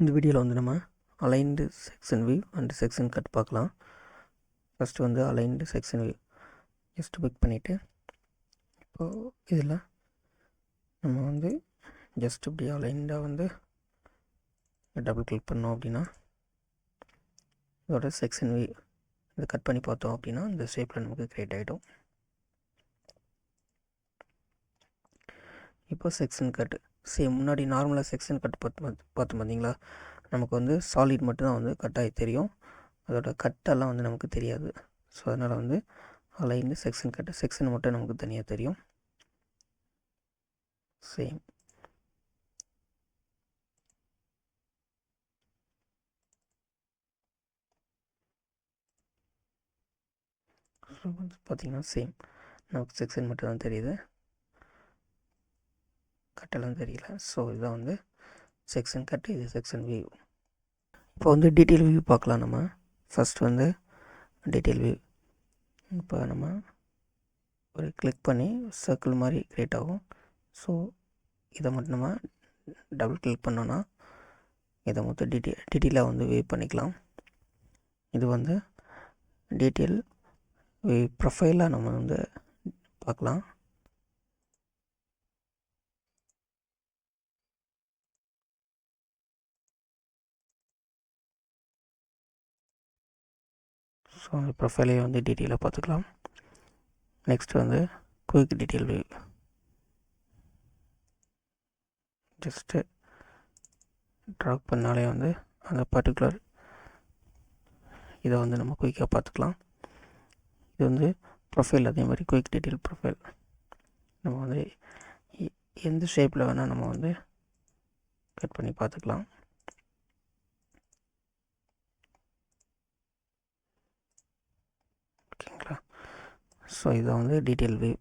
இந்த வீடியோவில் வந்து நம்ம aligned section view and section cut பார்க்கலாம். ஃபஸ்ட்டு வந்து aligned section view just pick பண்ணிவிட்டு இப்போது இதில் நம்ம வந்து ஜஸ்ட் இப்படி அலைண்டாக வந்து டபுள் கிளிக் பண்ணோம் அப்படின்னா இதோட செக்ஷன் வியூ இதை கட் பண்ணி பார்த்தோம் அப்படின்னா இந்த ஷேப்பில் நமக்கு க்ரியேட் ஆகிடும். இப்போ செக்ஷன் கட் சேம் முன்னாடி நார்மலாக செக்ஷன் கட் பார்த்தோம் பார்த்தீங்களா, நமக்கு வந்து சாலிட் மட்டும்தான் வந்து கட்டாகி தெரியும், அதோட கட்டெல்லாம் வந்து நமக்கு தெரியாது. ஸோ அதனால் வந்து அலைன்னு செக்ஷன் கட்டு செக்ஷன் மட்டும் நமக்கு தனியாக தெரியும். சேம் ஸோ வந்து பார்த்திங்கன்னா சேம் நமக்கு செக்ஷன் மட்டும் தான் தெரியுது, கட்டெல்லாம் தெரியல. ஸோ இதுதான் வந்து செக்ஷன் கட்டு, இது செக்ஷன் வியூ. இப்போ வந்து டீட்டெயில் வியூ பார்க்கலாம். நம்ம ஃபஸ்ட் வந்து டீட்டெயில் வியூ இப்போ நம்ம ஒரு கிளிக் பண்ணி சர்க்கிள் மாதிரி க்ரியேட் ஆகும். ஸோ இதை மட்டும் நம்ம டபுள் கிளிக் பண்ணோன்னா இதை மொத்தம் டீட்டெயிலாக வந்து வியூ பண்ணிக்கலாம். இது வந்து டீட்டெயில் வியூ ப்ரொஃபைலாக நம்ம வந்து பார்க்கலாம். ஸோ அந்த ப்ரொஃபைலையே வந்து டீட்டெயிலாக பார்த்துக்கலாம். நெக்ஸ்ட் வந்து quick detail view. Just track பண்ணாலே வந்து அந்த பர்டிகுலர் இதை வந்து நம்ம குயிக்காக பார்த்துக்கலாம். இது வந்து ப்ரொஃபைல், அதே மாதிரி குயிக் டீட்டெயில் ப்ரொஃபைல் நம்ம வந்து எந்த ஷேப்பில் வேணால் நம்ம வந்து கட் பண்ணி பார்த்துக்கலாம். ஓகேங்களா? ஸோ இதை வந்து டீட்டெயில் வியூ.